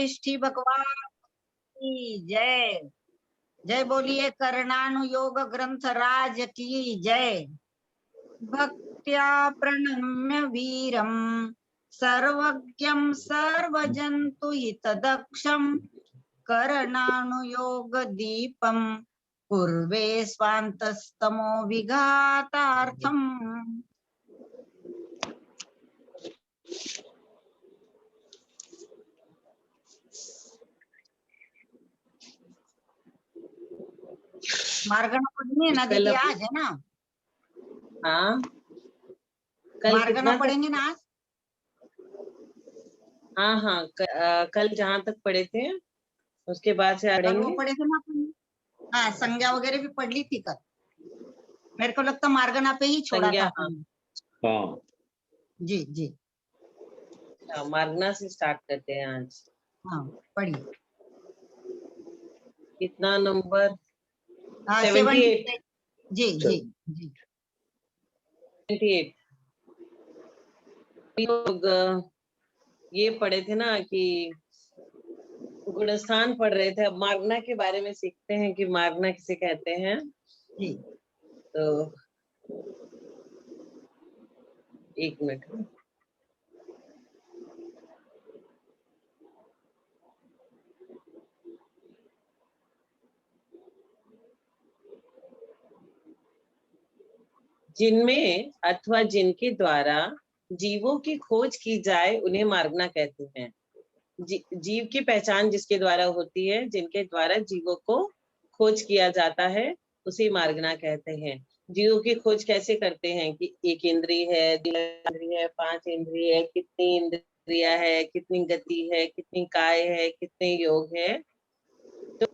वासिष्ठी भगवान की जय। जय बोलिए करणानुयोग ग्रंथ राज की जय। भक्त्या प्रणम्य वीरम सर्वज्ञं सर्वजन्तु हितदक्षं करणानुयोग दीपम पूर्वे स्वान्तस्तमो विघातार्थम। मार्गना पढ़ेंगे ना दीदी आज, है ना? हाँ, कल मार्गना पढ़ेंगे ना आज? हाँ हाँ, कल जहाँ तक पढ़े थे उसके बाद से कल वो पढ़ेंगे। पढ़े थे ना अपन? हाँ, संज्ञा वगैरह भी पढ़ ली थी कल। मेरे को लगता मार्गना पे ही छोड़ा था हाँ। अपन। हाँ जी जी मार्गना से स्टार्ट करते हैं आज। हाँ, पढ़िए। कितना नंबर? हाँ, 78। जी जी जी 78 लोग ये पढ़े थे ना कि गुणस्थान पढ़ रहे थे। अब मार्गना के बारे में सीखते हैं कि मार्गना किसे कहते हैं। जी। तो एक मिनट। जिनमें अथवा जिनके द्वारा जीवों की खोज की जाए उन्हें मार्गना कहते हैं। जीव की पहचान जिसके द्वारा होती है, जिनके द्वारा जीवों को खोज किया जाता है, उसे मार्गना कहते हैं। जीवों की खोज कैसे करते हैं कि एक इंद्रिय है, 2 इंद्रिय है, 5 इंद्रिय है, कितनी इंद्रिया है, कितनी गति है, कितनी काय है, कितने योग है। तो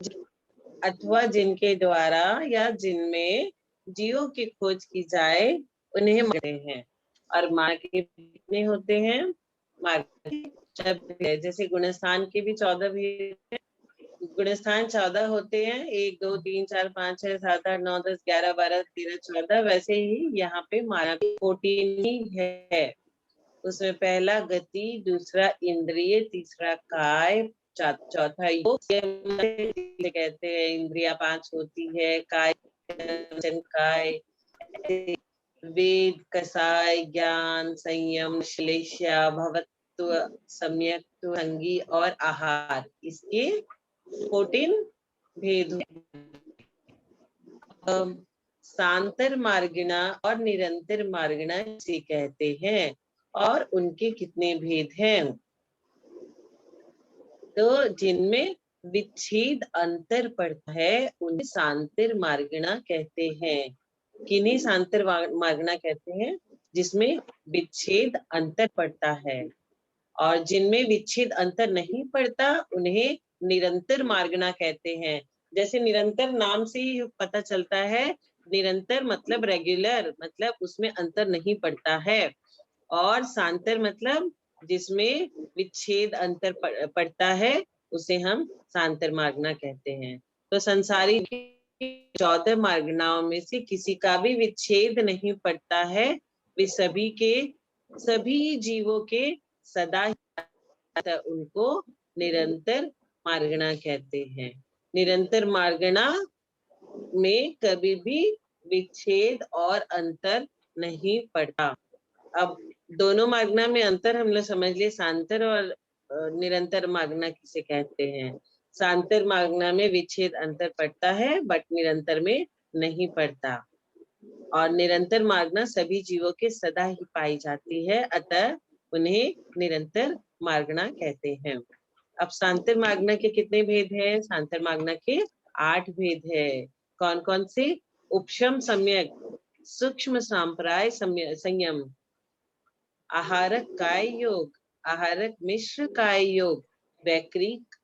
अथवा जिनके द्वारा या जिनमें जीवों की खोज की जाए उन्हें मार्ग हैं। और मार्ग के कितने होते हैं? मार्ग है। जैसे गुणस्थान के भी 14 भी गुणस्थान 14 होते हैं। 1 2 3 4 5 6 7 8 9 10 11 12 13 14। वैसे ही यहाँ पे मार्ग 14 ही है। उसमें पहला गति, दूसरा इंद्रिय, तीसरा काय, चौथा योग कहते हैं। इंद्रिया 5 होती है, काय काय, वेद, कसाय, ज्ञान, संयम, श्लेष्या, भवत्व, सम्यक, संगी और आहार, इसके 14 भेद। सांतर मार्गिणा और निरंतर मार्गिणा से कहते हैं और उनके कितने भेद हैं? तो जिनमें विच्छेद अंतर पड़ता है उन्हें सांतर मार्गिणा कहते हैं। किन्हीं सांतर मार्गिणा कहते हैं? जिसमें विच्छेद अंतर पड़ता है। और जिनमें विच्छेद अंतर नहीं पड़ता उन्हें निरंतर मार्गना कहते हैं। जैसे निरंतर नाम से ही पता चलता है, निरंतर मतलब रेगुलर, मतलब उसमें अंतर नहीं पड़ता है। और सांतर मतलब जिसमें विच्छेद अंतर पड़ता है उसे हम सांतर मार्गना कहते हैं। तो संसारी 14 मार्गनाओं में से किसी का भी विच्छेद नहीं पड़ता है। वे सभी जीवों के सदा उनको निरंतर मार्गना कहते हैं। निरंतर मार्गना में कभी भी विच्छेद और अंतर नहीं पड़ता। अब दोनों मार्गना में अंतर हम लोग समझ लिए, सांतर और निरंतर मार्गना किसे कहते हैं। सांतर मार्गना में विच्छेद अंतर पड़ता है बट निरंतर में नहीं पड़ता। और निरंतर मार्गना सभी जीवों के सदा ही पाई जाती है, अतः उन्हें निरंतर मार्गना कहते हैं। अब सांतर मार्गना के कितने भेद हैं? सांतर मार्गना के 8 भेद है। कौन कौन से? उपशम सम्यक, सूक्ष्म सांप्राय संयम, आहारक काय योग, आहारक मिश्र काय योग, वैक्रिक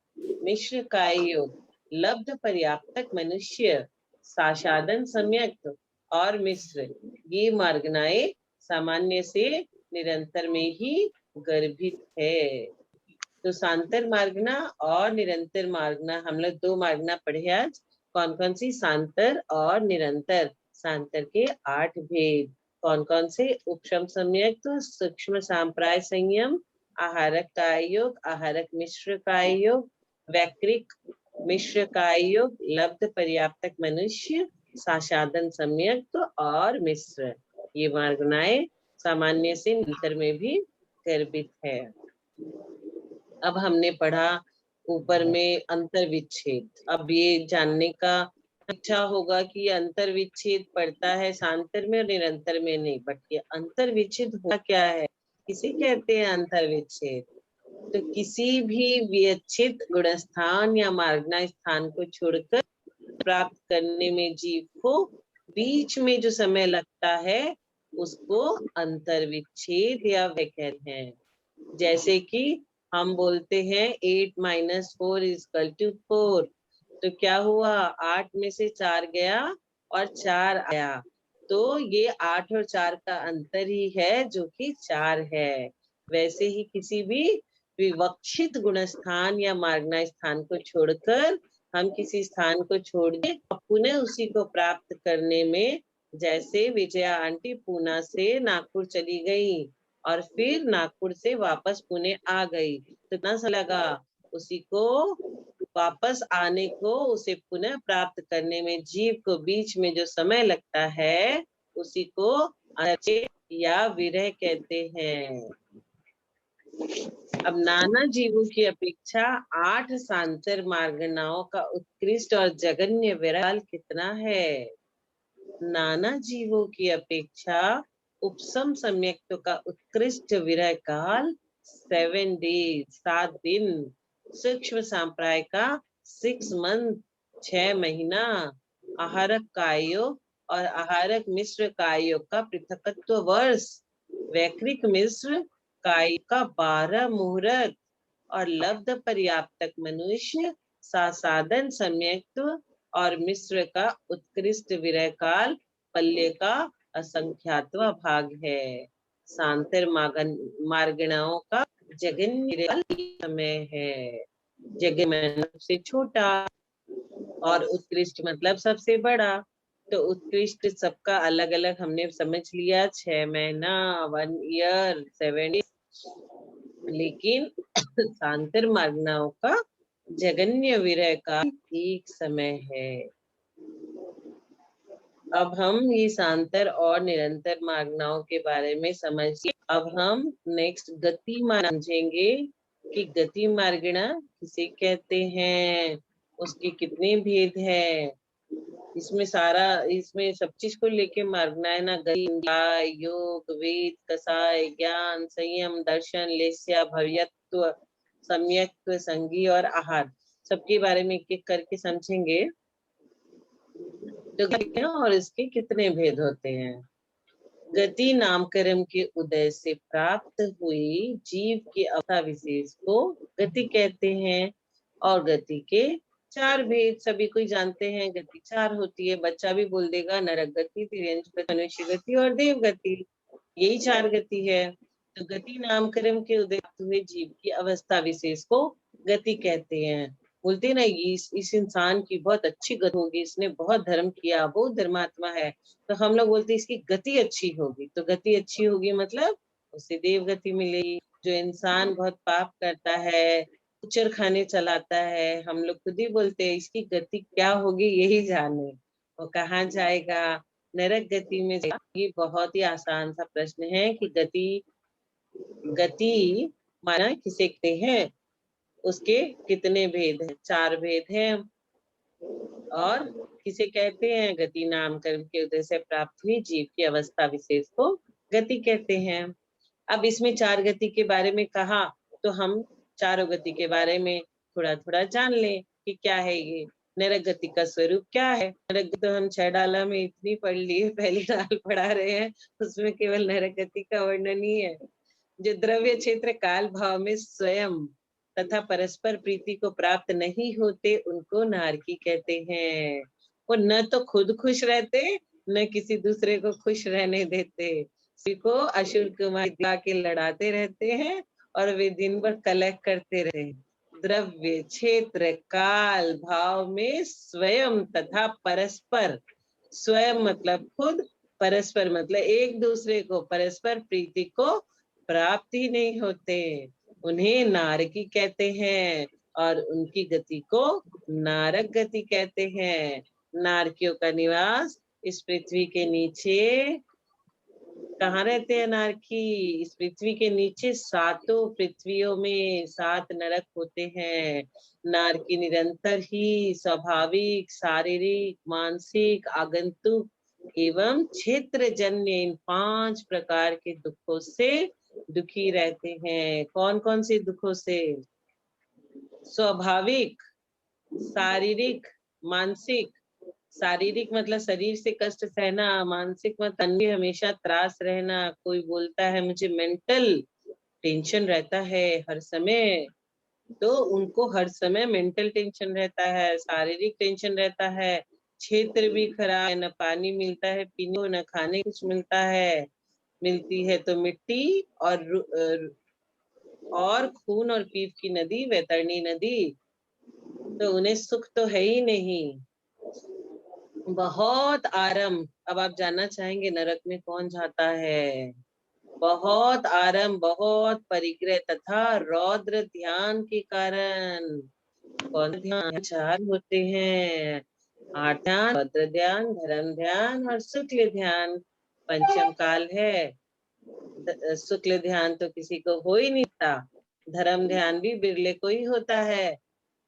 मिश्र काय योग, लब्ध पर्याप्तक मनुष्य, साशादन सम्यक और मिश्र। ये मार्गनाएं सामान्य से निरंतर में ही गर्भित है। तो सांतर मार्गना और निरंतर मार्गना, हम लोग 2 मार्गना पढ़े आज। कौन कौन सी? सांतर और निरंतर। सांतर के 8 भेद कौन कौन से? उपशम सम्यक, सूक्ष्म सांप्राय संयम, आहारक काय योग, आहारक मिश्र काय योग, वैक्रिक मिश्र काय योग, लब्ध पर्याप्तक मनुष्य, सासाधन सम्यक और मिश्र। ये मार्गनाएं सामान्य से निरंतर में भी गर्भित है। अब हमने पढ़ा ऊपर में अंतर विच्छेद। अब ये जानने का अच्छा होगा कि अंतर विच्छेद पड़ता है सांतर में और निरंतर में नहीं, बट ये अंतर विच्छेद होता क्या है, किसे कहते हैं अंतर विच्छेद? तो किसी भी विच्छेद गुणस्थान या मार्गना स्थान को छोड़कर प्राप्त करने में जीव को बीच में जो समय लगता है उसको अंतर विच्छेद या वे कहते हैं। जैसे कि हम बोलते हैं 8 - 4 = 4, तो क्या हुआ, 8 में से 4 गया और 4 आया, तो ये 8 और 4 का अंतर ही है जो कि 4 है। वैसे ही किसी भी विवक्षित गुणस्थान या मार्गना स्थान को छोड़कर हम किसी स्थान को छोड़ दे और पुनः उसी को प्राप्त करने में, जैसे विजया आंटी पूना से नागपुर चली गई और फिर नागपुर से वापस पुणे आ गई, तो कितना सा लगा उसी को वापस आने को, उसे पुनः प्राप्त करने में जीव को बीच में जो समय लगता है उसी को अंतर या विरह कहते हैं। अब नाना जीवों की अपेक्षा 8 सांतर मार्गनाओं का उत्कृष्ट और जघन्य विरह कितना है? नाना जीवों की अपेक्षा उपसम सम्यक्तों का उत्कृष्ट विरह काल 7 डेज 7 दिन, सूक्ष्म सांप्राय का 6 मंथ 6 महीना, आहारक कायोग और आहारक मिश्र कायोग का पृथकत्व वर्ष, वैक्रिक मिश्र काय का 12 मुहूर्त और लब्ध पर्याप्तक मनुष्य, सासाधन सम्यक्त्व और मिश्र का उत्कृष्ट विरह काल पल्य का असंख्यातवा भाग है। सांतर मार्गणाओं का जघन्य समय है। जघन्य सबसे छोटा और उत्कृष्ट मतलब सबसे बड़ा, तो उत्कृष्ट सबका अलग अलग हमने समझ लिया, 6 महीना 1 ईयर 7 days, लेकिन सांतर मार्गनाओं का जघन्य विरह का एक समय है। अब हम ये सांतर और निरंतर मार्गनाओं के बारे में समझिए। अब हम नेक्स्ट गति समझेंगे कि गति मार्गना किसे कहते हैं, उसके कितने भेद है। इसमें सब चीज को लेके मार्गना है ना, गति, योग, वेद, कसाय, ज्ञान, संयम, दर्शन, लेस्या, भव्यत्व, सम्यक्त्व, संगी और आहार, सबके बारे में एक एक करके समझेंगे। तो और इसके कितने भेद होते हैं। गति नामकरण के उदय से प्राप्त हुई जीव की अवस्था विशेष को गति कहते हैं, और गति के 4 भेद सभी कोई जानते हैं। गति 4 होती है, बच्चा भी बोल देगा, नरक गति, तिर्यंच गति, मनुष्य गति और देव गति, यही 4 गति है। तो गति नामकरण के उदय हुए जीव की अवस्था विशेष को गति कहते हैं। बोलते ना इस इंसान की बहुत अच्छी गति होगी, इसने बहुत धर्म किया, बहुत धर्मात्मा है, तो हम लोग बोलते इसकी गति अच्छी होगी। तो गति अच्छी होगी मतलब उसे देव गति मिलेगी। जो इंसान बहुत पाप करता है, उच्चर खाने चलाता है, हम लोग खुद ही बोलते हैं इसकी गति क्या होगी यही जाने, वो कहाँ जाएगा, नरक गति में जाएगा। ये बहुत ही आसान सा प्रश्न है कि गति माना किसे कहते हैं, उसके कितने भेद हैं। 4 भेद हैं। और किसे कहते हैं, गति नामकरण के उदय से प्राप्त हुई जीव की अवस्था विशेष को गति कहते हैं। अब इसमें 4 गति के बारे में कहा, तो हम चारों गति के बारे में थोड़ा थोड़ा जान लें कि क्या है ये। नरक गति का स्वरूप क्या है। नरक गति तो हम 6 डाला में इतनी पढ़ ली है, पहली डाल पढ़ा रहे हैं, उसमें केवल नरक गति का वर्णन ही है। जो द्रव्य क्षेत्र काल भाव में स्वयं तथा परस्पर प्रीति को प्राप्त नहीं होते उनको नारकी कहते हैं। वो न तो खुद खुश रहते, न किसी दूसरे को खुश रहने देते, किसी को असुर कुमार दिला के लड़ाते रहते हैं और वे दिन भर कलह करते रहे। द्रव्य क्षेत्र काल भाव में स्वयं तथा परस्पर, स्वयं मतलब खुद, परस्पर मतलब एक दूसरे को, परस्पर प्रीति को प्राप्त ही नहीं होते। उन्हें नारकी कहते हैं और उनकी गति को नारक गति कहते हैं। नारकियों का निवास इस पृथ्वी के नीचे कहाँ रहते हैं नारकी? इस पृथ्वी के नीचे सातों पृथ्वियों में 7 नरक होते हैं। नारकी निरंतर ही स्वाभाविक, शारीरिक, मानसिक, आगंतुक एवं क्षेत्रजन्य इन 5 प्रकार के दुखों से दुखी रहते हैं। कौन कौन से दुखों से? स्वाभाविक, शारीरिक, मानसिक। शारीरिक मतलब शरीर से कष्ट सहना, मानसिक मतलब तन में हमेशा त्रास रहना। कोई बोलता है मुझे मेंटल टेंशन रहता है हर समय, तो उनको हर समय मेंटल टेंशन रहता है, शारीरिक टेंशन रहता है। क्षेत्र भी खराब है, न पानी मिलता है पीने को, न खाने कुछ मिलता है। मिलती है तो मिट्टी और खून और पीप की नदी, वैतरणी नदी। तो उन्हें सुख तो है ही नहीं। बहुत आराम। अब आप जानना चाहेंगे नरक में कौन जाता है? बहुत आराम, बहुत परिग्रह तथा रौद्र ध्यान के कारण। कौन ध्यान? 4 होते हैं। 8 ध्यान, रौद्र ध्यान, धर्म ध्यान और शुक्ल ध्यान। पंचम काल है। शुक्ल ध्यान तो किसी को हो ही नहीं था। धर्म ध्यान भी बिरले को ही होता है।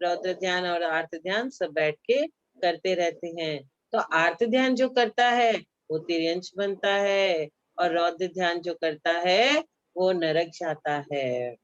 रौद्र ध्यान और आर्त ध्यान सब बैठ के करते रहते हैं। तो आर्त ध्यान जो करता है वो तिर्यंश बनता है, और रौद्र ध्यान जो करता है वो नरक जाता है।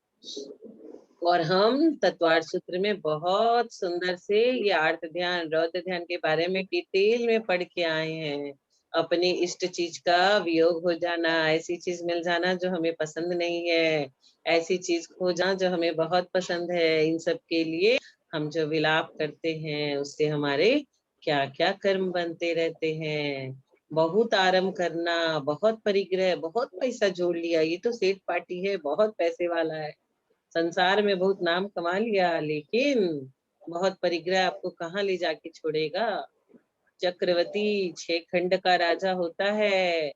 और हम तत्वार्थ सूत्र में बहुत सुंदर से ये आर्त ध्यान, रौद्र ध्यान के बारे में डिटेल में पढ़ के आए हैं। अपनी इष्ट चीज का वियोग हो जाना, ऐसी चीज मिल जाना जो हमें पसंद नहीं है, ऐसी चीज खो जाना जो हमें बहुत पसंद है, इन सब के लिए हम जो विलाप करते हैं उससे हमारे क्या क्या कर्म बनते रहते हैं। बहुत आराम करना, बहुत परिग्रह, बहुत पैसा जोड़ लिया, ये तो सेठ पार्टी है, बहुत पैसे वाला है, संसार में बहुत नाम कमा लिया, लेकिन बहुत परिग्रह आपको कहाँ ले जाके छोड़ेगा। चक्रवर्ती 6 खंड का राजा होता है,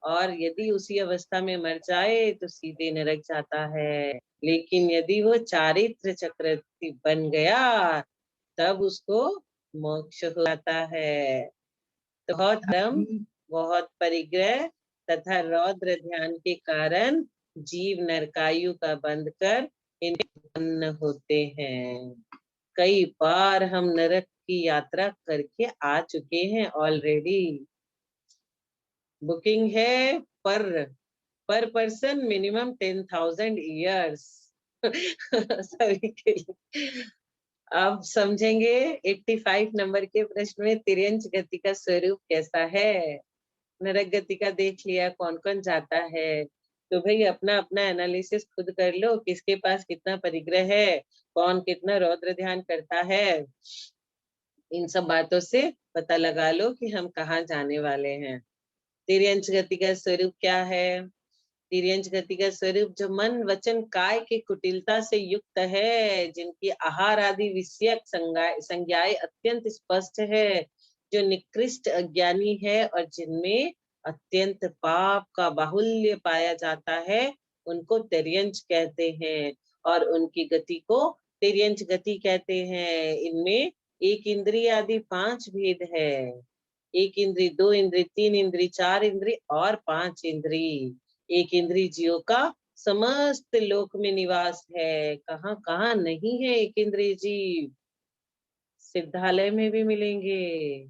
और यदि उसी अवस्था में मर जाए तो सीधे नरक जाता है। लेकिन यदि वो चारित्र चक्रवर्ती बन गया तब उसको मोक्ष हो जाता है। तो बहुत धर्म, बहुत परिग्रह तथा रौद्र ध्यान के कारण जीव नरकायु का बंध कर इनमें उत्पन्न होते हैं। कई बार हम नरक की यात्रा करके आ चुके हैं ऑलरेडी। बुकिंग है पर पर्सन मिनिमम 10,000 ईयर्स सभी के लिए। अब समझेंगे 85 नंबर के प्रश्न में तिर्यंच गति का स्वरूप कैसा है। नरक गति का देख लिया कौन कौन जाता है, तो भाई अपना अपना एनालिसिस खुद कर लो, किसके पास कितना परिग्रह है, कौन कितना रौद्र ध्यान करता है। इन सब बातों से पता लगा लो कि हम कहाँ जाने वाले हैं। तिर्यंच गति का स्वरूप क्या है? तिर्यंच गति का स्वरूप जो मन वचन काय के कुटिलता से युक्त है, जिनकी आहार आदि विषयक संज्ञाएं अत्यंत स्पष्ट है, जो निकृष्ट अज्ञानी है और जिनमें अत्यंत पाप का बाहुल्य पाया जाता है, उनको तिर्यंच कहते हैं, और उनकी गति को तिर्यंच गति कहते हैं। इनमें एक इंद्रिय आदि 5 भेद है। एक इंद्री, 2 इंद्री, 3 इंद्री, 4 इंद्री और 5 इंद्री। एक इंद्री जीव का समस्त लोक में निवास है। कहाँ कहाँ नहीं है एक इंद्रिय जीव? सिद्धालय में भी मिलेंगे,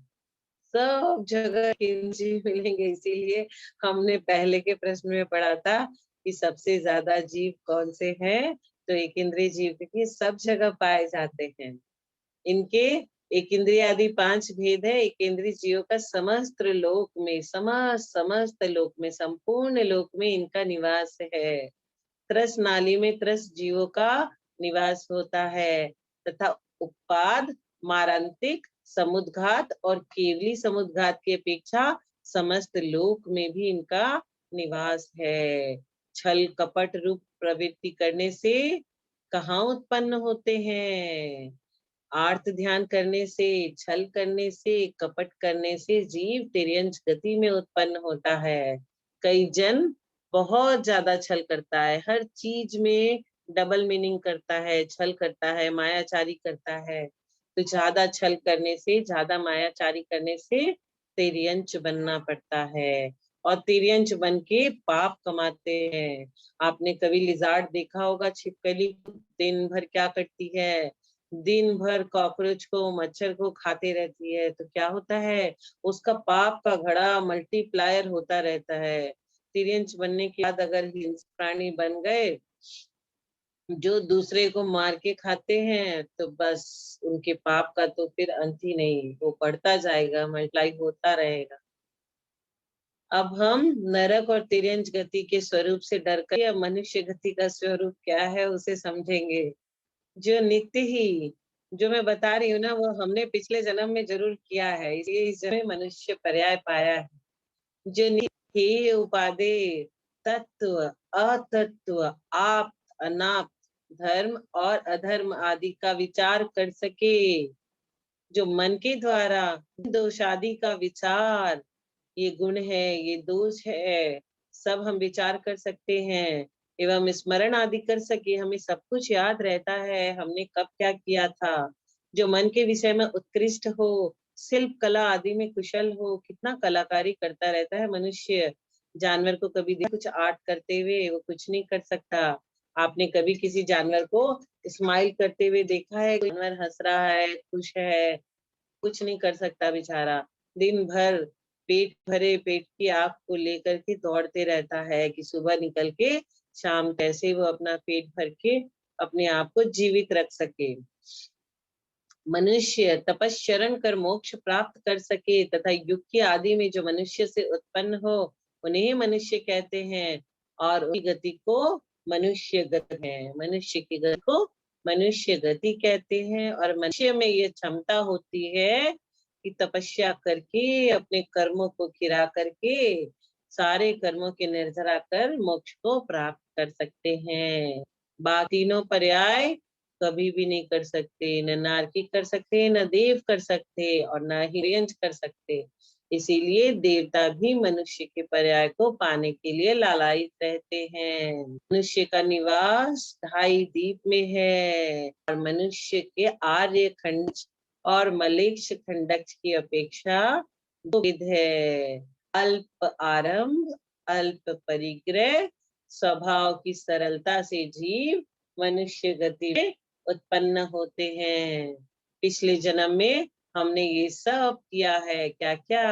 सब जगह जीव मिलेंगे। इसीलिए हमने पहले के प्रश्न में पढ़ा था कि सबसे ज्यादा जीव कौन से हैं, तो एक इंद्रिय जीव के सब जगह पाए जाते हैं। इनके एक इंद्रिय आदि 5 भेद है। एक इंद्रिय जीवों का समस्त लोक में, समस्त लोक में, संपूर्ण लोक में इनका निवास है। त्रस नाली में त्रस जीवों का निवास होता है, तथा उत्पाद, मारांतिक, समुद्घात और केवली समुद्घात की अपेक्षा समस्त लोक में भी इनका निवास है। छल कपट रूप प्रवृत्ति करने से कहाँ उत्पन्न होते हैं? आर्त ध्यान करने से, छल करने से, कपट करने से जीव तिर्यंच गति में उत्पन्न होता है। कई जन बहुत ज्यादा छल करता है, हर चीज में डबल मीनिंग करता है, छल करता है, मायाचारी करता है। तो ज्यादा छल करने से, ज्यादा मायाचारी करने से तिर्यंच बनना पड़ता है, और तिर्यंच बन के पाप कमाते हैं। आपने कभी लिजार्ड देखा होगा, छिपकली दिन भर क्या करती है, दिन भर कॉकरोच को, मच्छर को खाते रहती है, तो क्या होता है, उसका पाप का घड़ा मल्टीप्लायर होता रहता है। तिर्यंच बनने के बाद अगर हिंस्र प्राणी बन गए जो दूसरे को मार के खाते हैं, तो बस उनके पाप का तो फिर अंत ही नहीं, वो बढ़ता जाएगा, मल्टीप्लाई होता रहेगा। अब हम नरक और तिर्यंच गति के स्वरूप से डर कर या मनुष्य गति का स्वरूप क्या है उसे समझेंगे। जो नित्य ही, जो मैं बता रही हूँ ना, वो हमने पिछले जन्म में जरूर किया है, इसलिए इस जन्म में मनुष्य पर्याय पाया है। जो नित्य ही उपादे, तत्व, अतत्व, आप, अनाप, धर्म और अधर्म आदि का विचार कर सके, जो मन के द्वारा दोष आदि का विचार, ये गुण है, ये दोष है, सब हम विचार कर सकते हैं, एवं स्मरण आदि कर सके, हमें सब कुछ याद रहता है हमने कब क्या किया था। जो मन के विषय में उत्कृष्ट हो, शिल्प कला आदि में कुशल हो, कितना कलाकारी करता रहता है मनुष्य। जानवर को कभी कुछ आर्ट करते हुए, वो कुछ नहीं कर सकता। आपने कभी किसी जानवर को स्माइल करते हुए देखा है? जानवर हंस रहा है, खुश है, कुछ नहीं कर सकता बेचारा। दिन भर पेट भरे, पेट की आग को लेकर के दौड़ते रहता है कि सुबह निकल के शाम कैसे वो अपना पेट भर के अपने आप को जीवित रख सके। मनुष्य तपस्शरण कर मोक्ष प्राप्त कर सके, तथा युग की आदि में जो मनुष्य से उत्पन्न हो, उन्हें मनुष्य कहते हैं, और उनकी गति को मनुष्य गति है। मनुष्य की गति को मनुष्य गति कहते हैं। और मनुष्य में ये क्षमता होती है कि तपस्या करके, अपने कर्मों को गिरा करके, सारे कर्मों के निर्जरा कर मोक्ष को प्राप्त कर सकते हैं। बाकी तीनों पर्याय कभी भी नहीं कर सकते, न नारकी कर सकते, न देव कर सकते, और न ही तिर्यंच कर सकते। इसीलिए देवता भी मनुष्य के पर्याय को पाने के लिए लालायित रहते हैं। मनुष्य का निवास ढाई दीप में है, और मनुष्य के आर्य खंड और मलेच्छ खंडक्ष की अपेक्षा दो विध है। अल्प आरंभ, अल्प परिग्रह, स्वभाव की सरलता से जीव मनुष्य गति में उत्पन्न होते हैं। पिछले जन्म में हमने ये सब किया है, क्या क्या,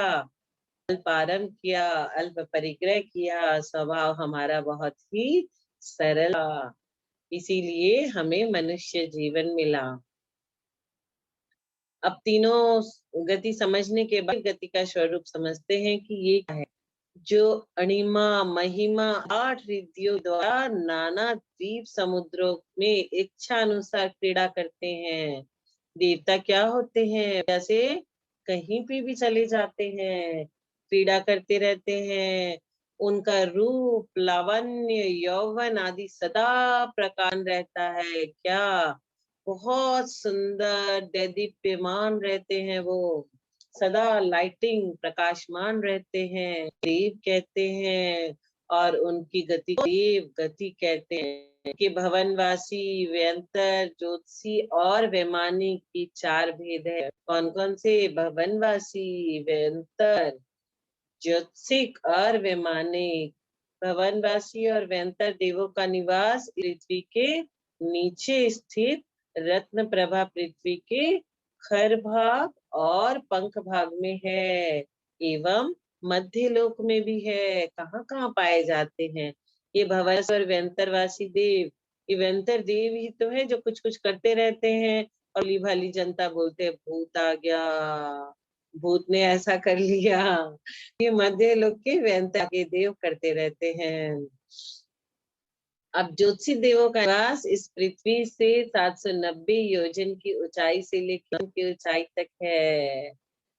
अल्प आरंभ किया, अल्प परिग्रह किया, स्वभाव हमारा बहुत ही सरल, इसीलिए हमें मनुष्य जीवन मिला। अब तीनों गति समझने के बाद गति का स्वरूप समझते हैं कि ये क्या है। जो अणिमा महिमा 8 रिद्धियों द्वारा नाना द्वीप समुद्रों में इच्छा अनुसार क्रीड़ा करते हैं। देवता क्या होते हैं, जैसे कहीं भी चले जाते हैं, क्रीड़ा करते रहते हैं। उनका रूप, लावण्य, यौवन आदि सदा प्रकाश रहता है। क्या बहुत सुंदर दैदीप्यमान रहते हैं वो, सदा लाइटिंग प्रकाशमान रहते हैं, देव कहते हैं। और उनकी गति देव गति कहते हैं। कि भवनवासी, व्यंतर, ज्योतिषी और वैमानिक की 4 भेद है। कौन कौन से? भवनवासी, व्यंतर, ज्योतिषिक और वैमानिक। भवनवासी और व्यंतर देवों का निवास पृथ्वी के नीचे स्थित रत्न प्रभा पृथ्वी के खर भाग और पंख भाग में है, एवं मध्य लोक में भी है। कहाँ कहाँ पाए जाते हैं ये भवनवासी और व्यंतरवासी देव? ये व्यंतर देव ही तो है जो कुछ कुछ करते रहते हैं, और भली भाली जनता बोलते हैं भूत आ गया, भूत ने ऐसा कर लिया। ये मध्य लोक के व्यंतर के देव करते रहते हैं। अब ज्योतिषी देवों का निवास इस पृथ्वी से 790 योजन की ऊंचाई से लेकर की ऊंचाई तक है।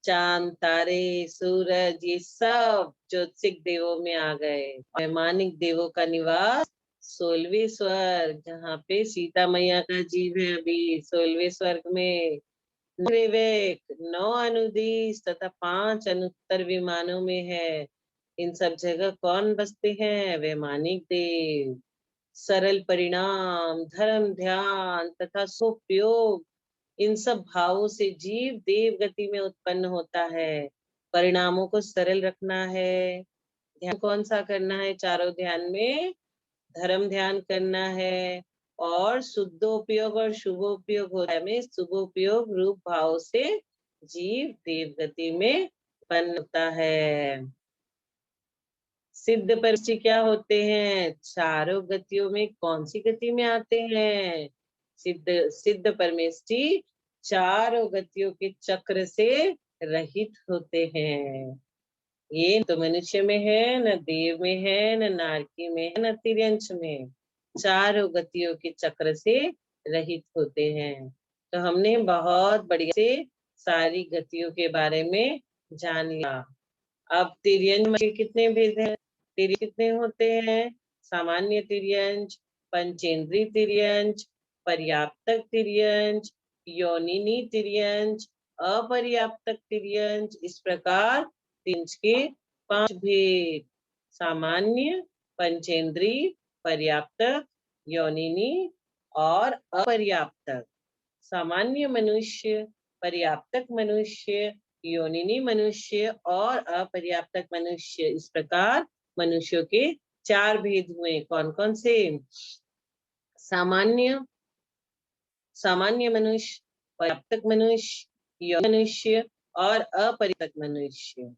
चांद, तारे, सूरज, ये सब ज्योतिषिक देवों में आ गए। वैमानिक देवों का निवास 16वें स्वर्ग, जहाँ पे सीता मैया का जीव है, अभी 16वें स्वर्ग में। विवेक 9 अनुदिश तथा 5 अनुत्तर विमानों में है। इन सब जगह कौन बसते हैं? वैमानिक देव। सरल परिणाम, धर्म, ध्यान तथा सुपयोग, इन सब भावों से जीव देव गति में उत्पन्न होता है। परिणामों को सरल रखना है। ध्यान कौन सा करना है? चारों ध्यान में धर्म ध्यान करना है और शुद्धोपयोग और शुभोपयोग होता है। में शुभोपयोग रूप भाव से जीव देव गति में उत्पन्न होता है। सिद्ध परिचय क्या होते हैं? चारों गतियों में कौन सी गति में आते हैं? सिद्ध परमेष्टि चारों गतियों के चक्र से रहित होते हैं। ये तो मनुष्य में है, न देव में है, न नारकी में है, न तिर्यंश में। चारों गतियों के चक्र से रहित होते हैं। तो हमने बहुत बढ़िया से सारी गतियों के बारे में जान लिया। अब तिर्यंश में कितने भेद हैं? तिर्यंश कितने होते हैं? सामान्य तिर्यंश, पंचेंद्रीय तिर्यंश, पर्याप्तक तिर्यंश, योनिनी तिर्यंश, अपर्याप्तक तिर्यंश। इस प्रकार तिर्यंश के 5 भेद: सामान्य, पंचेंद्रीय, पर्याप्तक, योनिनी और अपर्याप्तक। सामान्य मनुष्य, पर्याप्तक मनुष्य, योनिनी मनुष्य और अपर्याप्तक मनुष्य। इस प्रकार मनुष्यों के 4 भेद हुए। कौन कौन से? सामान्य मनुष्य, पर्याप्तक मनुष्य, योनि मनुष्य और अपर्याप्तक मनुष्य।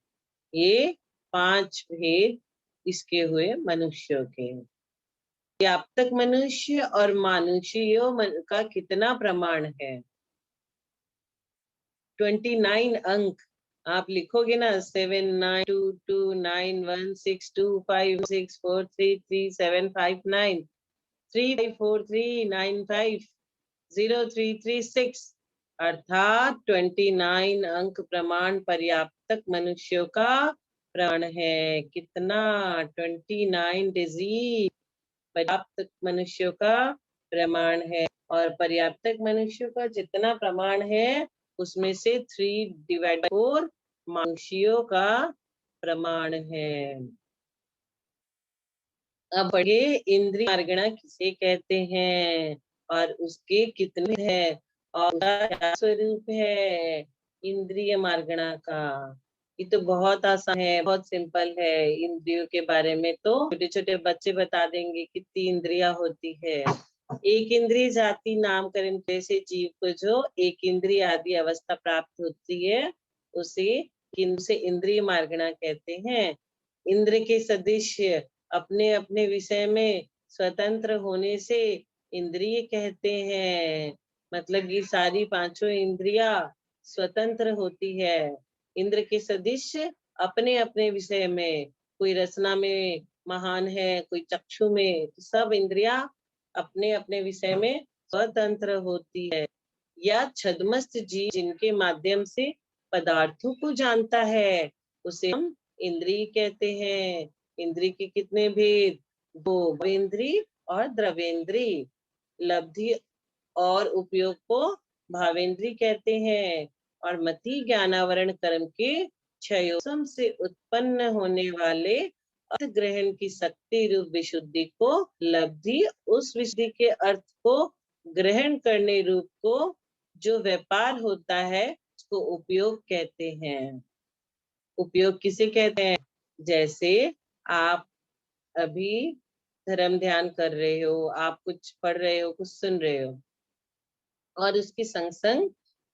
ये 5 भेद इसके हुए मनुष्यों के। पर्याप्तक मनुष्य और मानुषियों का कितना प्रमाण है? 29 अंक आप लिखोगे ना, 7922916256433759 3543950336 अर्थात 29 अंक प्रमाण पर्याप्तक मनुष्यों का प्रमाण है। कितना? 29 डिजिट पर्याप्तक मनुष्यों का प्रमाण है। और पर्याप्तक मनुष्यों का जितना प्रमाण है उसमें से 3/4 मानुषियों का प्रमाण है। अब बढ़िए, इंद्रिय मार्गणा किसे कहते हैं और उसके कितने हैं और उसका क्या स्वरूप है इंद्रिय मार्गणा का? ये तो बहुत आसान है, बहुत सिंपल है। इंद्रियों के बारे में तो छोटे छोटे बच्चे बता देंगे कितनी इंद्रियां होती है। एक इंद्रिय जाति नामकरण जैसे जीव को जो एक इंद्रिय आदि अवस्था प्राप्त होती है उसे इंद्रिय मार्गणा कहते हैं। इंद्र के सदृश अपने अपने विषय में स्वतंत्र होने से इंद्रिय कहते हैं। मतलब ये सारी 5 इंद्रियां स्वतंत्र होती है। इंद्र के सदृश अपने अपने विषय में, कोई रचना में महान है, कोई चक्षु में, तो सब इंद्रियां अपने अपने विषय में स्वतंत्र होती है। या छद्मस्त जीव जिनके माध्यम से पदार्थों को जानता है उसे हम इंद्रिय कहते हैं। इंद्रिय के कितने भेद? 2, भावेंद्रिय और द्रव्येंद्रिय। लब्धि और उपयोग को भावेंद्रिय कहते हैं और मति ज्ञानावरण कर्म के क्षयोसम से उत्पन्न होने वाले अर्थ ग्रहण की शक्ति रूप विशुद्धि को लब्धि, उस विशुद्धि के अर्थ को ग्रहण करने रूप को जो व्यापार होता है उसको उपयोग कहते हैं। उपयोग किसे कहते हैं? जैसे आप अभी धर्म ध्यान कर रहे हो, आप कुछ पढ़ रहे हो, कुछ सुन रहे हो और उसके संग संग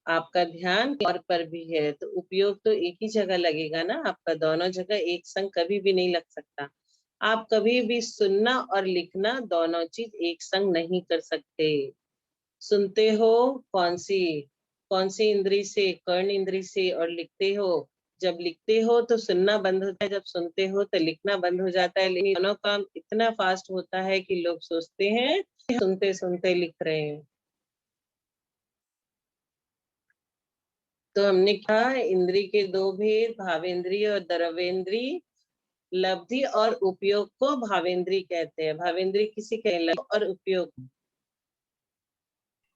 आपका ध्यान और पर भी है, तो उपयोग तो एक ही जगह लगेगा ना आपका। दोनों जगह एक संग कभी भी नहीं लग सकता। आप कभी भी सुनना और लिखना दोनों चीज एक संग नहीं कर सकते। सुनते हो कौन सी इंद्री से? कर्ण इंद्री से। और लिखते हो, जब लिखते हो तो सुनना बंद होता है, जब सुनते हो तो लिखना बंद हो जाता है। लेकिन दोनों काम इतना फास्ट होता है कि लोग सोचते हैं सुनते सुनते लिख रहे हैं। तो हमने कहा इंद्री के 2 भेद, भावेंद्रिय और द्रव्येंद्रिय। लब्धि और उपयोग को भावेंद्रिय कहते हैं। भावेंद्रिय किसी कहते हैं? लब्धि और उपयोग।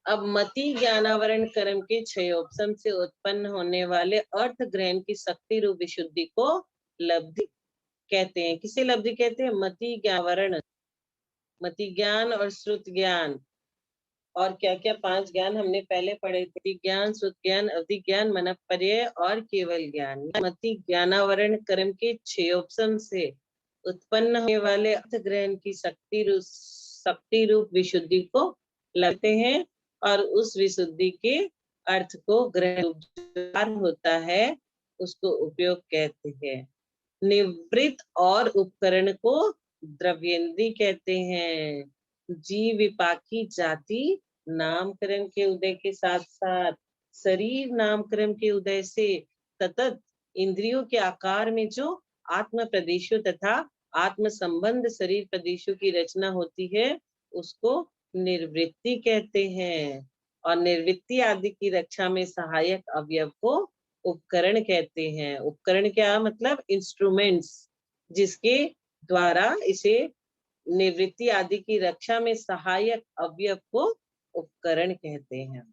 अब मति ज्ञानावरण कर्म के क्षयोपशम से उत्पन्न होने वाले अर्थ ग्रहण की शक्ति रूप विशुद्धि को लब्धि कहते हैं। किसे लब्धि कहते हैं? मति ज्ञानावरण मति ज्ञान और श्रुत ज्ञान। और क्या क्या 5 ज्ञान हमने पहले पढ़े थे? ज्ञान, श्रुत ज्ञान, अवधि ज्ञान, मनःपर्यय और केवल ज्ञान। मति ज्ञानावरण कर्म के 6 ऑप्शन से उत्पन्न होने वाले अर्थ ग्रहण की शक्ति रूप विशुद्धि को लगते हैं और उस विशुद्धि के अर्थ को ग्रहण होता है उसको उपयोग कहते हैं। निवृत्त और उपकरण को द्रव्येंद्री कहते हैं। जीव विपाकी जाति नामकरण के उदय के साथ साथ शरीर नामकरण के उदय से सतत इंद्रियों के आकार में जो आत्म प्रदेशों तथा आत्म संबंध शरीर प्रदेशों की रचना होती है उसको निर्वृत्ति कहते हैं। और निर्वृत्ति आदि की रक्षा में सहायक अवयव को उपकरण कहते हैं। उपकरण क्या मतलब? इंस्ट्रूमेंट्स, जिसके द्वारा इसे निवृत्ति आदि की रक्षा में सहायक अवयव को उपकरण कहते हैं।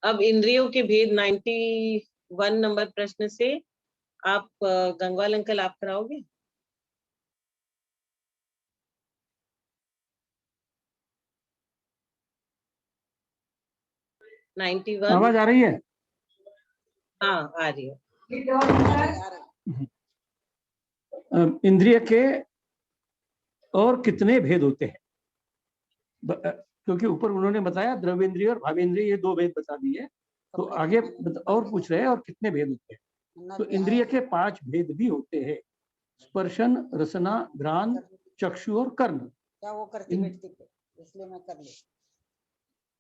अब इंद्रियों के भेद 91 नंबर प्रश्न से आप गंगवाल अंकल आप कराओगे? 91। आवाज आ रही है? हाँ आ रही है। इंद्रिय के और कितने भेद होते हैं? क्योंकि ऊपर उन्होंने बताया द्रव्येंद्रिय और भावेंद्रिय, ये 2 भेद बता दिए, तो आगे और पूछ रहे हैं और कितने भेद होते हैं। तो इंद्रिय के 5 भेद भी होते हैं, स्पर्शन, रसना, घ्राण, चक्षु और कर्ण। क्या वो करती बैठती पे, इसलिए मैं कर ली।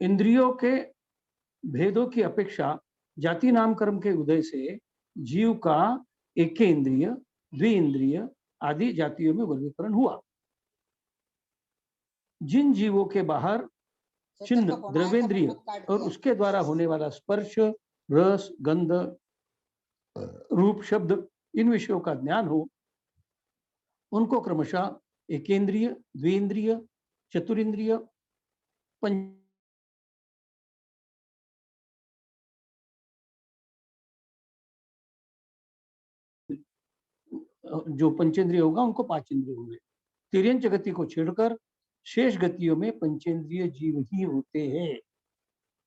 इंद्रियों के भेदों की अपेक्षा जाति नाम कर्म के उदय से जीव का एकेंद्रिय, द्विइंद्रिय आदि जातियों में वर्गीकरण हुआ। जिन जीवों के बाहर चिन्ह द्रव्येंद्रिय और उसके द्वारा होने वाला स्पर्श, रस, गंध, रूप, शब्द, इन विषयों का ज्ञान हो, उनको क्रमशः एकेंद्रिय, द्विइंद्रिय, चतुरिंद्रिय, जो पंचेंद्रिय होगा उनको 5 इंद्रिय होंगे। तिर्यंच गति को छेड़कर शेष गतियों में पंचेंद्रिय जीव ही होते हैं।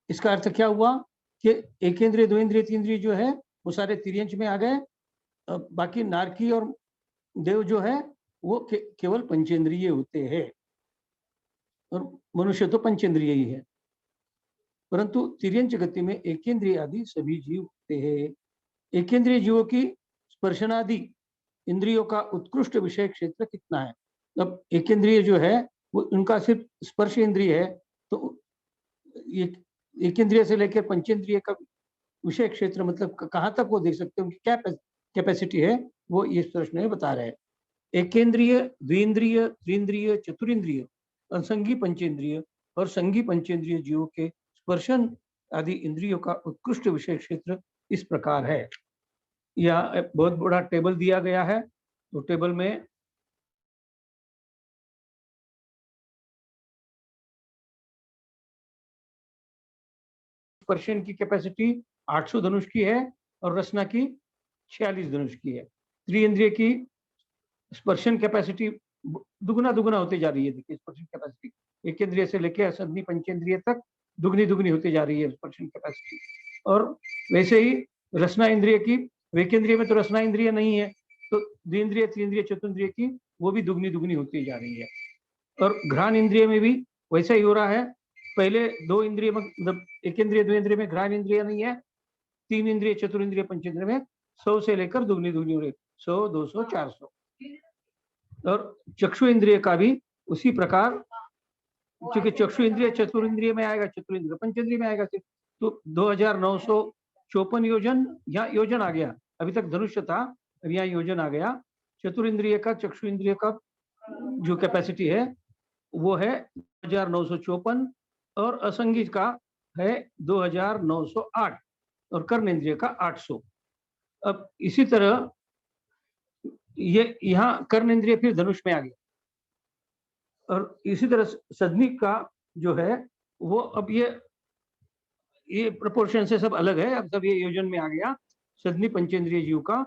इसका अर्थ क्या हुआ कि एकेंद्रिय, द्विइंद्रिय, तीन्द्रिय जो है वो सारे तिर्यंच में आ गए। बाकी नारकी और देव जो है वो केवल पंचेंद्रिय होते हैं, और मनुष्य तो पंचेंद्रिय ही है। परंतु तिर्यंच गति में एकेंद्रिय आदि सभी जीव होते हैं। एकेंद्रिय जीवों की स्पर्शनादि इंद्रियों का उत्कृष्ट विषय क्षेत्र कितना है? अब एकेंद्रिय जो है वो उनका सिर्फ स्पर्श इंद्रिय है, तो ये एकेंद्रिय से लेकर पंचेंद्रिय का विषय क्षेत्र मतलब कहाँ तक वो देख सकते हैं, उनकी क्या कैपेसिटी है, वो इस प्रश्न में बता रहे हैं। एकेंद्रिय, द्विइंद्रिय, त्रिइंद्रिय, चतुरिंद्रिय, असंगी पंचेंद्रिय और संगी पंचेंद्रिय जीवों के स्पर्शन आदि इंद्रियों का उत्कृष्ट विषय क्षेत्र इस प्रकार है। यह बहुत बड़ा टेबल दिया गया है, तो टेबल में स्पर्शन की कैपेसिटी 800 धनुष की है और रसना की 46 धनुष की है। त्रिइंद्रिय की स्पर्शन कैपेसिटी दुगना होती जा रही है। देखिए स्पर्शन कैपेसिटी एकेंद्रिय से लेकर असंगी पंचेंद्रिय तक दुगनी होती जा रही है स्पर्शन कैपेसिटी। और वैसे ही रसना इंद्रिय की, वेकेंद्रिय में तो रसना इंद्रिय नहीं है, तो द्विइंद्रिय, त्रिइंद्रिय, चतुर्इंद्रिय की वो भी दुगनी होती जा रही है। और घ्राण इंद्रिय में भी वैसा ही हो रहा है। पहले 2 इंद्रिय मतलब एकेंद्रिय, द्विइंद्रिय में घ्राण इंद्रिय नहीं है, 3 इंद्रिय, चतुरिंद्रिय, पंचेंद्रिय में 100 से लेकर दुगनी हो रही, 100, 200, 400। और चक्षु इंद्रिय का भी उसी प्रकार, क्योंकि चक्षु इंद्रिय चतुरिंद्रिय में आएगा, चतुरिंद्रिय पंचेंद्रिय में आएगा, तो 2954 योजन यहाँ योजन आ गया। अभी तक धनुष्य था, अब यहाँ योजन आ गया। चतुरिंद्रिय का, चक्षु इंद्रिय का जो कैपेसिटी है वो है 2954 और असंगी का है 2908 और कर्ण इंद्रिय का 800। अब इसी तरह ये यहाँ कर्ण इंद्रिय फिर धनुष में आ गया। और इसी तरह सदनी का जो है वो अब ये प्रोपोर्शन से सब अलग है, अब सब ये योजन में आ गया। सदनी पंचेंद्रिय जीव का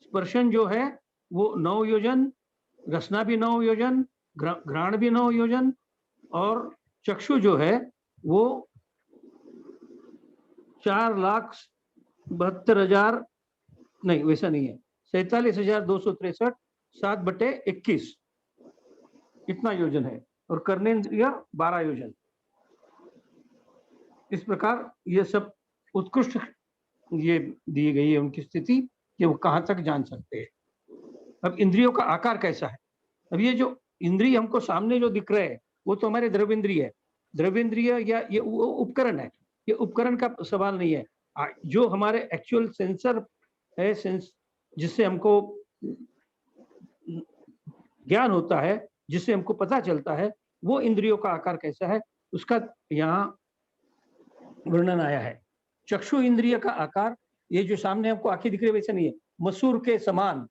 स्पर्शन जो है वो 9 योजन, रसना भी 9 योजन, घ्राण भी 9 योजन, और चक्षु जो है वो 4,72,000, नहीं वैसा नहीं है, 47,263, 7/21 इतना योजन है, और कर्नेंद्रिय 12 योजन। इस प्रकार ये सब उत्कृष्ट ये दी गई है उनकी स्थिति कि वो कहाँ तक जान सकते हैं। अब इंद्रियों का आकार कैसा है? अब ये जो इंद्रिय हमको सामने जो दिख रहे हैं वो तो हमारे द्रव्येंद्रिय है। द्रव्येंद्रिय या ये वो उपकरण है, ये उपकरण का सवाल नहीं है। जो हमारे एक्चुअल सेंसर है, जिससे हमको ज्ञान होता है, जिससे हमको पता चलता है, वो इंद्रियों का आकार कैसा है उसका यहाँ वर्णन आया है। चक्षु इंद्रिय का आकार, ये जो सामने हमको आंखें दिख रही है वैसे नहीं है, मसूर के समान,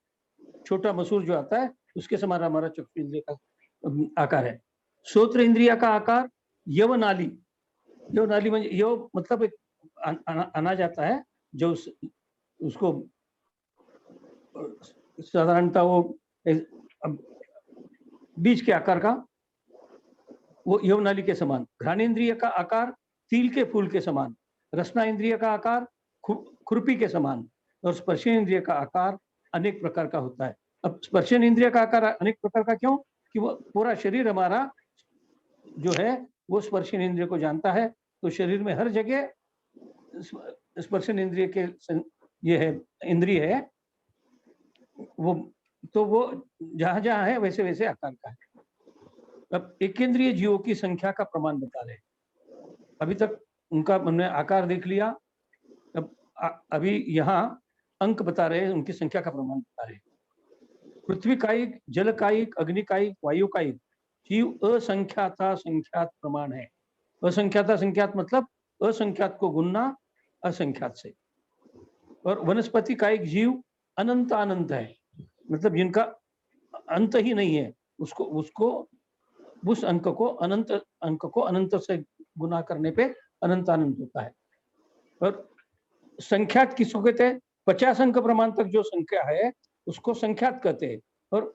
छोटा मसूर जो आता है उसके समान हमारा चक्षु इंद्रिय का आकार है। श्रोत्र इंद्रिय का आकार यवनाली, यवनाली में यव मतलब एक अनाज आता है जो उसको साधारणतः वो बीज के आकार का, वो यवनाली के समान। घ्राणेन्द्रिय का आकार तिल के फूल के समान। रसना इंद्रिय का आकार खुरपी के समान, और स्पर्शन इंद्रिय का आकार अनेक प्रकार का होता है। अब स्पर्शन इंद्रिय का आकार अनेक प्रकार का क्यों? कि वो पूरा शरीर हमारा जो है वो स्पर्शन इंद्रिय को जानता है, तो शरीर में हर जगह स्पर्शन इंद्रिय के ये है इंद्रिय है, वो तो वो जहां जहां है वैसे वैसे आकार का है। अब एकेंद्रिय जीवों की संख्या का प्रमाण बता रहे हैं। अभी तक उनका हमने आकार देख लिया, अब अभी यहाँ अंक बता रहे हैं, उनकी संख्या का प्रमाण बता रहे हैं। पृथ्वी कायिक, जल कायिक, अग्नि कायिक, वायु कायिक जीव असंख्याता संख्यात प्रमाण है। असंख्याता संख्यात मतलब असंख्यात को गुणना असंख्यात से। और वनस्पति कायिक जीव अनंत अनंत है, मतलब जिनका अंत ही नहीं है, उसको उस अंक को अनंत से गुना करने पे अनंत अनंत होता है। और संख्यात किसको कहते हैं? 50 अंक प्रमाण तक जो संख्या है उसको संख्यात कहते हैं, और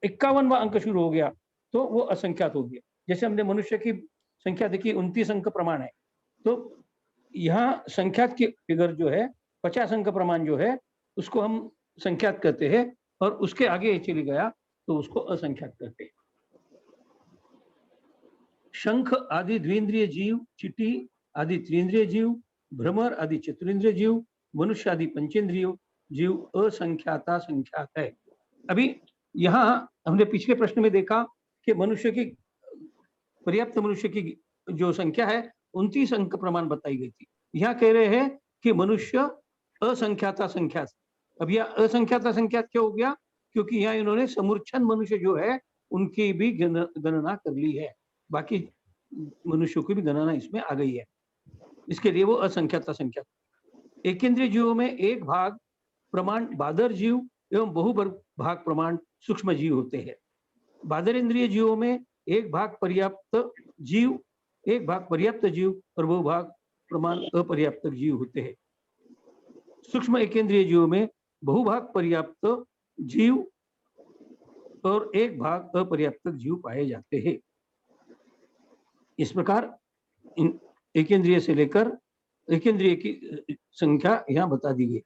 51वां अंक शुरू हो गया तो वो असंख्यात हो गया। जैसे हमने मनुष्य की संख्या देखी 29 अंक प्रमाण है, तो यहाँ संख्यात की फिगर जो है 50 अंक प्रमाण जो है उसको हम संख्यात कहते हैं, और उसके आगे चली गया तो उसको असंख्यात कहते हैं। शंख आदि द्विंद्रिय जीव, चींटी आदि त्रिंद्रिय जीव, भ्रमर आदि चतुरिंद्रिय जीव, मनुष्य आदि पंचेंद्रिय जीव असंख्याता संख्यात है। अभी यहाँ हमने पिछले प्रश्न में देखा कि मनुष्य की पर्याप्त मनुष्य की जो संख्या है 29 अंक प्रमाण बताई गई थी। यहाँ कह रहे हैं कि मनुष्य असंख्याता संख्यात। अब यह असंख्याता संख्यात क्यों हो गया? क्योंकि यहाँ इन्होंने समूर्छन मनुष्य जो है उनकी भी गणना कर ली है, बाकी मनुष्यों की भी गणना इसमें आ गई है, इसके लिए वो असंख्याता संख्यात। एकेंद्रिय जीवों में एक भाग प्रमाण बादर जीव एवं बहुभाग प्रमाण सूक्ष्म जीव होते हैं। बादर इंद्रिय जीवों में एक भाग पर्याप्त जीव, एक भाग पर्याप्त जीव और बहुभाग प्रमाण अपर्याप्त जीव होते हैं। सूक्ष्म एकेंद्रिय जीवों में बहुभाग पर्याप्त जीव और एक भाग अपर्याप्त जीव पाए जाते हैं। इस प्रकार एकेंद्रिय से लेकर एकेंद्रिय की संख्या यहाँ बता दी गई।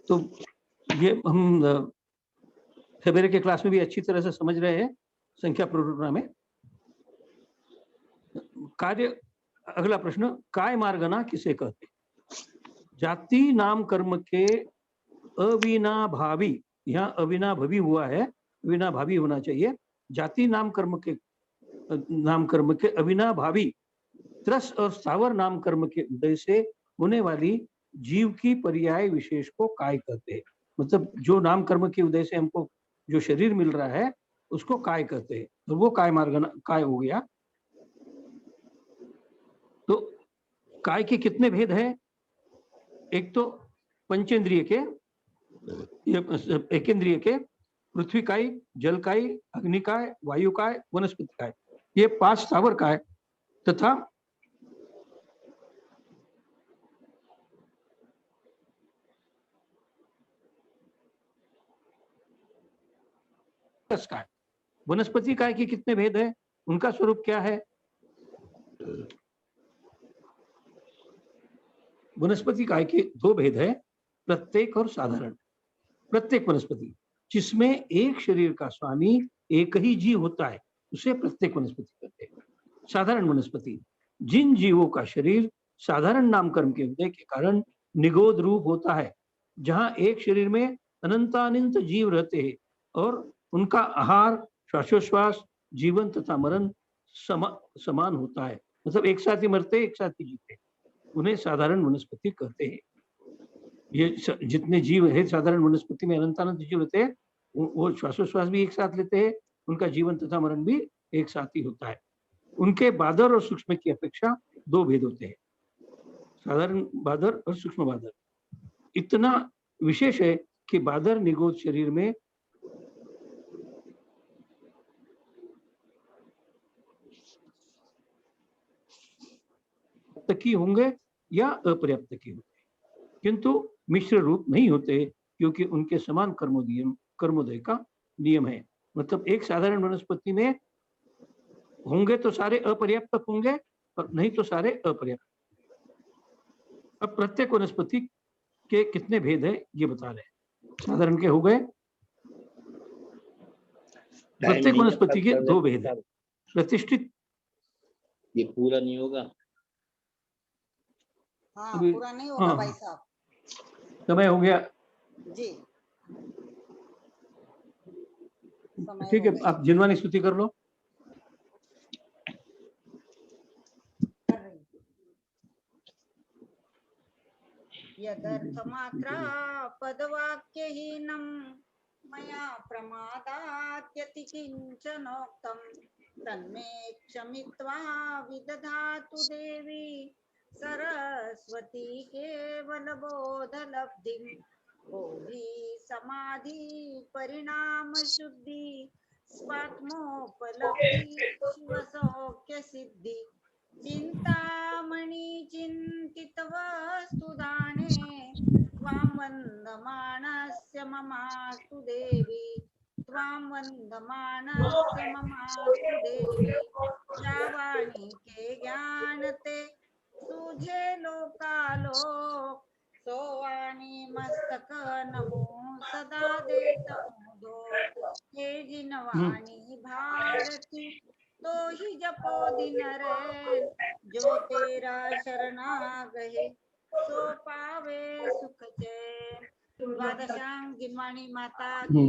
तो ये हम सवेरे के क्लास में भी अच्छी तरह से समझ रहे हैं संख्या प्रवर्तना में। कार्य, अगला प्रश्न, काय मार्गना किसे कहते? जाति नाम कर्म के अविनाभावी, यहाँ अविनाभावी हुआ है, अविनाभावी होना चाहिए। जाति नाम कर्म के अविनाभावी त्रस और स्थावर नाम कर्म के उदय से होने वाली जीव की पर्याय विशेष को काय कहते हैं। मतलब जो नाम कर्म के उदय से हमको जो शरीर मिल रहा है उसको काय कहते हैं, तो वो काय मार्गना काय हो गया। तो काय के कितने भेद हैं? एक तो पंचेंद्रिय के, एकेंद्रिय के, पृथ्वी काय, जल काय, अग्नि काय, वायु काय, वनस्पति काय, ये 5 स्थावर काय तथा काय। वनस्पति काय के कितने भेद है, उनका स्वरूप क्या है? वनस्पति काय के 2 भेद है, प्रत्येक और साधारण। प्रत्येक वनस्पति जिसमें एक शरीर का स्वामी एक ही जीव होता है, उसे प्रत्येक वनस्पति कहते हैं। साधारण वनस्पति जिन जीवों का शरीर साधारण नामकर्म के उदय के कारण निगोद रूप होता है, जहां एक शरीर में अनंतानंत जीव रहते हैं और उनका आहार, श्वासोश्वास, जीवन तथा मरण समान होता है, मतलब एक साथ ही मरते, एक साथ ही जीते, उन्हें साधारण वनस्पति कहते हैं। ये जितने जीव है साधारण वनस्पति में अनंतानंत जीव रहते हैं, वो श्वासोश्वास भी एक साथ लेते हैं, उनका जीवन तथा मरण भी एक साथ ही होता है। उनके बादर और सूक्ष्म की अपेक्षा 2 भेद होते हैं, साधारण बादर और सूक्ष्म बादर। इतना विशेष है कि बादर निगोद शरीर में तकी होंगे या अपर्याप्त की होंगे, किंतु मिश्र रूप नहीं होते, क्योंकि उनके समान कर्मोदय का नियम है। मतलब एक साधारण वनस्पति में होंगे तो सारे अपर्याप्त होंगे और नहीं तो सारे अपर्याप्त। अब प्रत्येक वनस्पति के कितने भेद है ये बता रहे हैं। साधारण के हो गए, प्रत्येक वनस्पति के 2 भेद है। प्रतिष्ठित, ये पूरा नहीं होगा। हाँ पूरा नहीं होगा भाई साहब। समय हो गया जी, समय ठीक हो है, गया। आप जिनवानी स्तुति कर लो। कर रही हूँ। यदर्थमात्रा पदवाक्यहीनं मया प्रमादात्यति किञ्चनोक्तं तन्मे क्षमित्वा विदधातु देवी सरस्वती केवलबोधलब्धिं बोधि समाधि परिणाम शुद्धि स्वात्मोपलब्धि शिवसौख्य सिद्धि चिंतामणि चिंतित वस्तुदाने त्वां वन्दमानस्य ममास्तु देवी त्वां वन्दमानस्य ममास्तु देवी श्रावाणि के ज्ञानते सूझे लोकालोक सोवाणी मस्तक नमो सदा देत मुदो हे जिनवाणी भारती तो ही जपो दिन रैन जो तेरा शरणा गहे सो पावे सुख चैन। द्वादशांग जिनवाणी माता की